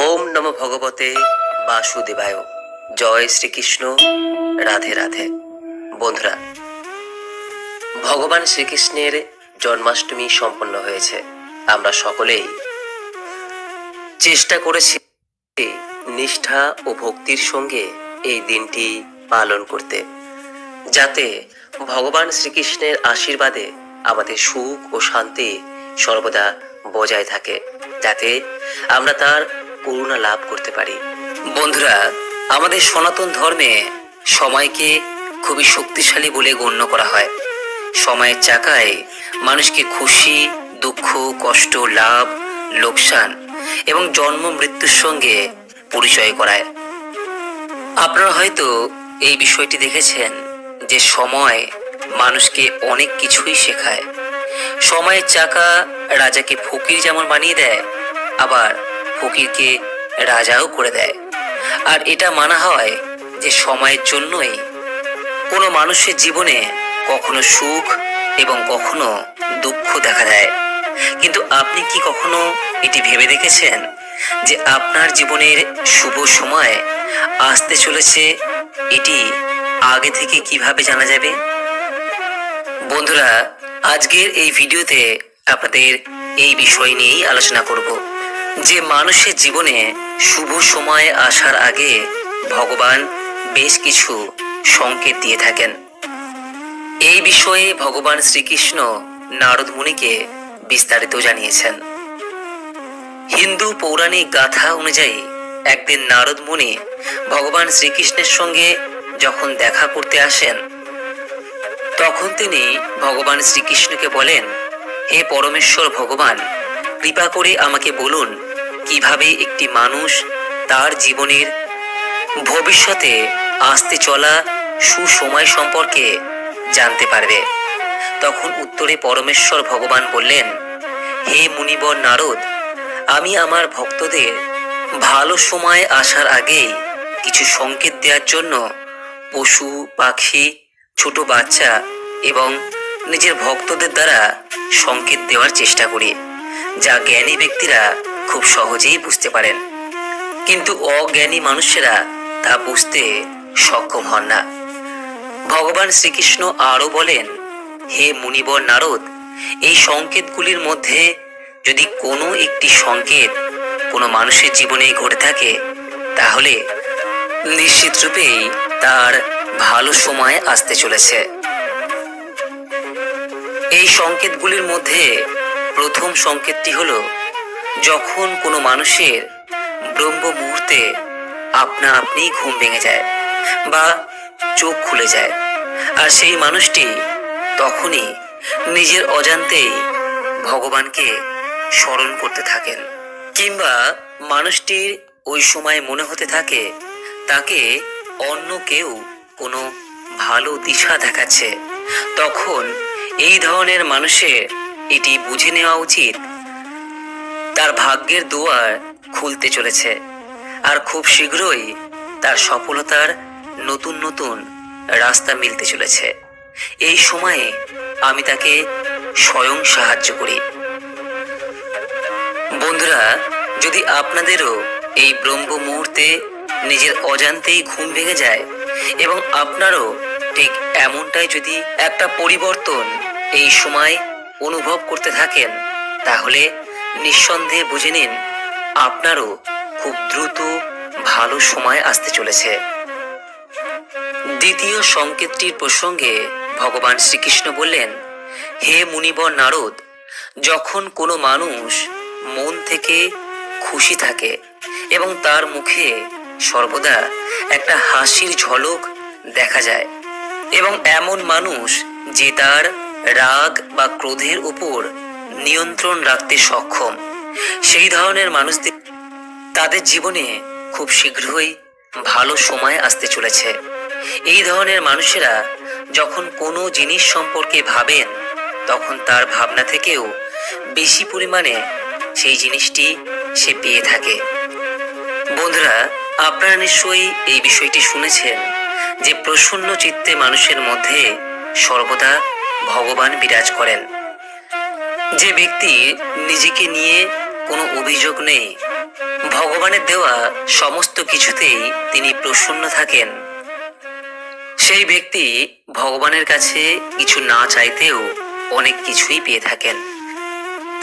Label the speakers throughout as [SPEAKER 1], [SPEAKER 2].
[SPEAKER 1] ওম নমো ভগবতে বাসুদেবায়। জয় শ্রীকৃষ্ণ। রাধে রাধে। বন্ধুরা, ভগবান শ্রীকৃষ্ণের জন্মাষ্টমী সম্পন্ন হয়েছে। আমরা সকলেই চেষ্টা করেছি নিষ্ঠা ও ভক্তির সঙ্গে এই দিনটি পালন করতে, যাতে ভগবান শ্রীকৃষ্ণের আশীর্বাদে আমাদের সুখ ও শান্তি সর্বদা বজায় থাকে, যাতে আমরা তার করুণা লাভ করতে পারি। বন্ধুরা, আমাদের সনাতন ধর্মে সময়কে খুবই শক্তিশালী বলে গণ্য করা হয়। সময়ের চাকায় মানুষকে খুশি, দুঃখ, কষ্ট, লাভ, লোকসান এবং জন্ম মৃত্যুর সঙ্গে পরিচয় করায়। আপনারা হয়তো এই বিষয়টি দেখেছেন যে সময় মানুষকে অনেক কিছুই শেখায়। সময়ের চাকা রাজাকে ফকির যেমন বানিয়ে দেয়, আবার ফকিরকে রাজাও করে দেয়। আর এটা মানা হয় যে সময়ের জন্যই কোনো মানুষের জীবনে কখনো সুখ এবং কখনো দুঃখ দেখা দেয়। কিন্তু আপনি কি কখনো এটি ভেবে দেখেছেন যে আপনার জীবনের শুভ সময় আসতে চলেছে, এটি আগে থেকে কিভাবে জানা যাবে? বন্ধুরা, আজকের এই ভিডিওতে আপনাদের এই বিষয় নিয়েই আলোচনা করব যে মানুষের জীবনে শুভ সময় আসার আগে ভগবান বেশ কিছু সংকেত দিয়ে থাকেন। এই বিষয়ে ভগবান শ্রীকৃষ্ণ নারদ মুনিকে বিস্তারিত জানিয়েছেন। হিন্দু পৌরাণিক গাথা অনুযায়ী একদিন নারদ মুনি ভগবান শ্রীকৃষ্ণের সঙ্গে যখন দেখা করতে আসেন, তখন তিনি ভগবান শ্রীকৃষ্ণকে বলেন, হে পরমেশ্বর ভগবান, কৃপা করে আমাকে বলুন কিভাবে একটি মানুষ তার জীবনের ভবিষ্যতে আসতে চলা সুসময় সম্পর্কে জানতে পারবে। তখন উত্তরে পরমেশ্বর ভগবান বললেন, হে মুনিবর নারদ, আমি আমার ভক্তদের ভালো সময় আসার আগেই কিছু সংকেত দেওয়ার জন্য পশু, পাখি, ছোট বাচ্চা এবং নিজের ভক্তদের দ্বারা সংকেত দেওয়ার চেষ্টা করি, যা জ্ঞানী ব্যক্তিরা খুব সহজেই বুঝতে পারেন, কিন্তু অজ্ঞানী মানুষেরা তা বুঝতে সক্ষম হন না। ভগবান শ্রীকৃষ্ণ আরও বলেন, হে মুনিবর নারদ, এই সংকেতগুলির মধ্যে যদি কোনো একটি সংকেত কোনো মানুষের জীবনে ঘটে থাকে, তাহলে নিশ্চিত রূপেই তার ভালো সময় আসতে চলেছে। এই সংকেতগুলির মধ্যে প্রথম সংকেতটি হলো, যখন কোনো মানুষের ব্রহ্ম মুহূর্তে আপনা আপনি ঘুম ভেঙে যায় বা চোখ খুলে যায়, আর সেই মানুষটি তখনই নিজের অজান্তেই ভগবানকে স্মরণ করতে থাকেন, কিংবা মানুষটির ওই সময় মনে হতে থাকে তাকে অন্য কেউ কোনো ভালো দিশা দেখাচ্ছে। তখন এই ধরনের মানুষের এটি বুঝে নেওয়া উচিত তার ভাগ্যের দুয়ার খুলতে চলেছে, আর খুব শীঘ্রই তার সফলতার নতুন নতুন রাস্তা মিলতে চলেছে। এই সময়ে আমি তাকে স্বয়ং সাহায্য করি। বন্ধুরা, যদি আপনাদেরও এই ব্রহ্ম মুহূর্তে নিজের অজান্তেই ঘুম ভেঙে যায় এবং আপনারও ঠিক এমনটাই যদি একটা পরিবর্তন এই সময় অনুভব করতে থাকেন, তাহলে নিঃসন্দেহে বুঝে নিন আপনারও খুব দ্রুত ভালো সময় আসতে চলেছে। দ্বিতীয় সংকেতটির প্রসঙ্গে ভগবান শ্রীকৃষ্ণ বললেন, হে মুনিবর নারদ, যখন কোনো মানুষ মন থেকে খুশি থাকে এবং তার মুখে সর্বদা একটা হাসির ঝলক দেখা যায়, এবং এমন মানুষ যে তার রাগ বা ক্রোধের উপর নিয়ন্ত্রণ রাখতে সক্ষম, সেই ধরনের মানুষদের তাদের জীবনে খুব শীঘ্রই ভালো সময় আসতে চলেছে। এই ধরনের মানুষেরা যখন কোনো জিনিস সম্পর্কে ভাবেন, তখন তার ভাবনা থেকেও বেশি পরিমাণে সেই জিনিসটি সে পেয়ে থাকে। বন্ধুরা, আপনারা নিশ্চয়ই এই বিষয়টি শুনেছেন যে প্রসন্ন চিত্তে মানুষের মধ্যে সর্বদা ভগবান বিরাজ করেন। যে ব্যক্তি নিজেকে নিয়ে কোনো অভিযোগ নেই। ভগবানের দেওয়া সমস্ত কিছুতেই তিনি প্রসন্ন থাকেন। সেই ব্যক্তি ভগবানের কাছে কিছু না চাইতেও অনেক কিছুই পেয়ে থাকেন।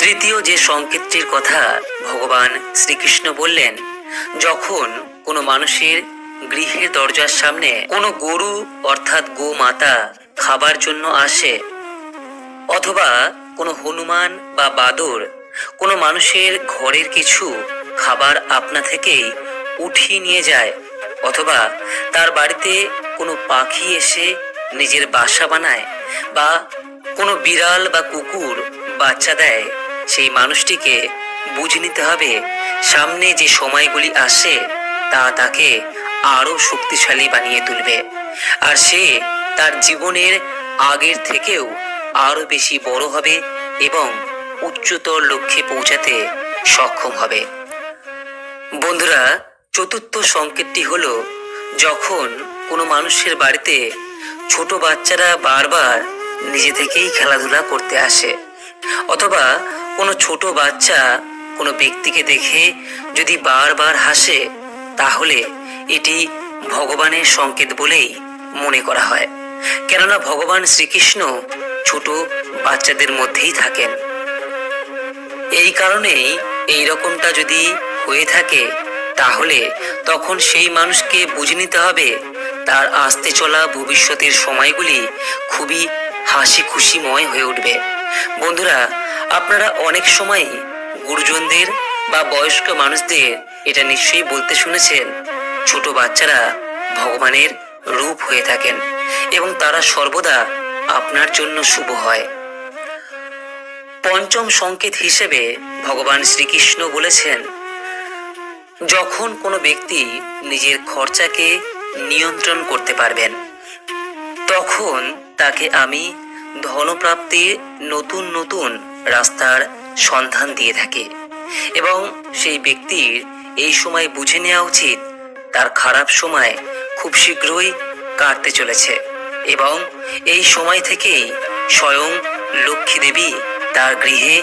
[SPEAKER 1] তৃতীয় যে সংকেতটির কথা ভগবান শ্রীকৃষ্ণ বললেন, যখন কোনো মানুষের গৃহের দরজার সামনে কোনো গরু অর্থাৎ গোমাতা খাবার জন্য আসে, অথবা কোনো হনুমান বা বাদর কোনো মানুষের ঘরের কিছু খাবার আপনা থেকেই উঠিয়ে নিয়ে যায়, অথবা তার বাড়িতে কোনো পাখি এসে নিজের বাসা বানায়, বা কোনো বিড়াল বা কুকুর বাচ্চা দেয়, সেই মানুষটিকে বুঝে নিতে হবে সামনে যে সময়গুলি আসে তা তাকে আরো শক্তিশালী বানিয়ে তুলবে, আর সে তার জীবনের আগের থেকেও আরো বেশি বড় হবে এবং উচ্চতর লক্ষ্যে পৌঁছাতে সক্ষম হবে। বন্ধুরা, চতুর্থ সংকেতটি হলো, যখন কোনো মানুষের বাড়িতে ছোট বাচ্চারা বারবার নিজে থেকেই খেলাধুলা করতে আসে, অথবা কোনো ছোট বাচ্চা কোনো ব্যক্তিকে দেখে যদি বারবার হাসে, তাহলে এটি ভগবানের সংকেত বলেই মনে করা হয়। কেননা ভগবান শ্রীকৃষ্ণ ছোট বাচ্চাদের মধ্যেই থাকেন। এই কারণেই এই রকমটা যদি হয়ে থাকে, তাহলে তখন সেই মানুষকে বুঝে নিতে হবে তার আসতে চলা ভবিষ্যতের সময়গুলি খুবই হাসি খুশিময় হয়ে উঠবে। বন্ধুরা, আপনারা অনেক সময় গুরুজনদের বা বয়স্ক মানুষদের এটা নিশ্চয়ই বলতে শুনেছেন, ছোট বাচ্চারা ভগবানের রূপ হয়ে থাকেন এবং তারা সর্বদা আপনার জন্য শুভ হয়। পঞ্চম সংকেত হিসেবে ভগবান শ্রীকৃষ্ণ বলেছেন, যখন কোনো ব্যক্তি নিজের খরচাকে নিয়ন্ত্রণ করতে পারবেন, তখন তাকে আমি ধনপ্রাপ্তির নতুন নতুন রাস্তার সন্ধান দিয়ে থাকি, এবং সেই ব্যক্তির এই সময় বুঝে নেওয়া উচিত তার খারাপ সময় খুব শীঘ্রই কাটতে চলেছে, এবং এই সময় থেকেই স্বয়ং লক্ষ্মী দেবী তার গৃহে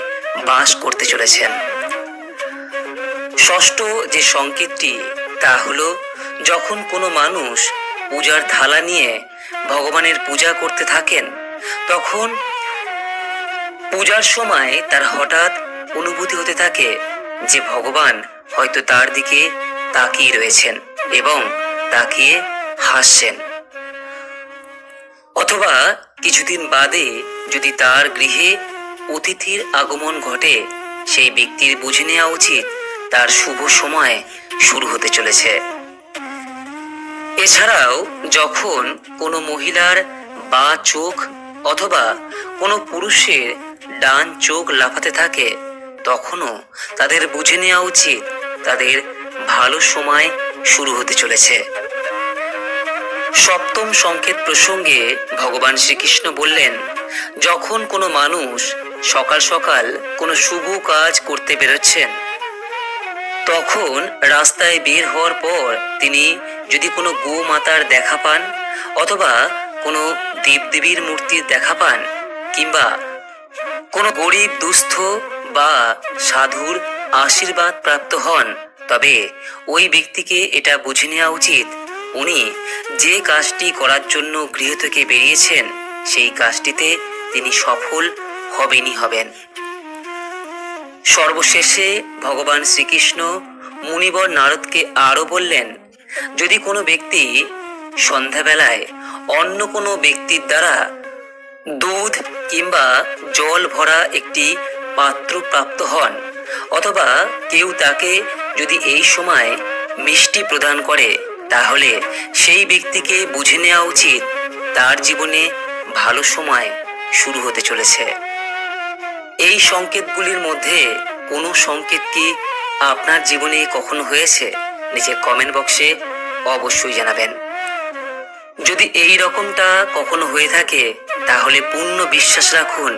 [SPEAKER 1] বাস করতে চলেছেন। ষষ্ঠ যে সংকেতটি তা হলো, যখন কোনো মানুষ পূজার থালা নিয়ে ভগবানের পূজা করতে থাকেন, তখন পূজার সময় তার হঠাৎ অনুভূতি হতে থাকে যে ভগবান হয়তো তার দিকে তাকিয়ে রয়েছেন এবং তাকিয়ে হাসছেন, অথবা কিছুদিন বাদে যদি তার গৃহে অতিথির আগমন ঘটে, সেই ব্যক্তির বুঝে নেওয়া উচিত তার শুভ সময় শুরু হতে চলেছে। এছাড়াও যখন কোনো মহিলার বাঁ চোখ অথবা কোনো পুরুষের ডান চোখ লাফাতে থাকে, তখনও তাদের বুঝে নেওয়া উচিত তাদের ভালো সময় শুরু হতে চলেছে। সপ্তম সংকেত প্রসঙ্গে ভগবান শ্রীকৃষ্ণ বললেন, যখন কোনো মানুষ সকাল সকাল কোনো শুভ কাজ করতে বেরোচ্ছেন, তখন রাস্তায় বের হওয়ার পর তিনি যদি কোনো গোমাতার দেখা পান, অথবা কোনো দেবদেবীর মূর্তির দেখা পান, কিংবা কোনো গরিব দুস্থ বা সাধুর আশীর্বাদ প্রাপ্ত হন, তবে ওই ব্যক্তিকে এটা বুঝে নেওয়া উচিত উনি যে কাজটি করার জন্য গৃহ থেকে বেরিয়েছেন, সেই কাজটিতে তিনি সফল হবেনই হবেন। সর্বশেষে ভগবান শ্রীকৃষ্ণ মুনিবর নারদকে আরো বললেন, যদি কোনো ব্যক্তি সন্ধ্যাবেলায় অন্য কোনো ব্যক্তির দ্বারা দুধ কিংবা জল ভরা একটি পাত্র প্রাপ্ত হন, অথবা কেউ তাকে যদি এই সময় মিষ্টি প্রদান করে, তাহলে সেই ব্যক্তিকে বুঝে নেওয়া উচিত তার জীবনে ভালো সময় শুরু হতে চলেছে। এই সংকেতগুলির মধ্যে কোনো সংকেত কি আপনার জীবনে কখনো হয়েছে? নিচে কমেন্ট বক্সে অবশ্যই জানাবেন। যদি এই রকমটা কখনো হয়ে থাকে, তাহলে পূর্ণ বিশ্বাস রাখুন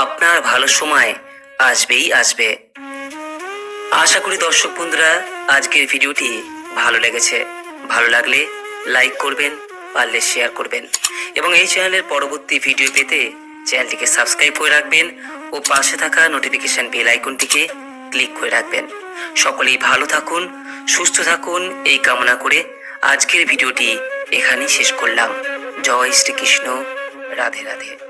[SPEAKER 1] আপনার ভালো সময় আসবেই আসবে। আশা করি দর্শক বন্ধুরা আজকের ভিডিওটি ভালো লেগেছে। ভালো লাগলে লাইক করবেন, পারলে শেয়ার করবেন, এবং এই চ্যানেলের পরবর্তী ভিডিও পেতে চ্যানেলটিকে সাবস্ক্রাইব করে রাখবেন ও পাশে থাকা নোটিফিকেশন বেল আইকনটিকে
[SPEAKER 2] ক্লিক করে রাখবেন। সকলেই ভালো থাকুন, সুস্থ থাকুন এই কামনা করে আজকের ভিডিওটি এখানেই শেষ করলাম। জয় শ্রীকৃষ্ণ, রাধে রাধে।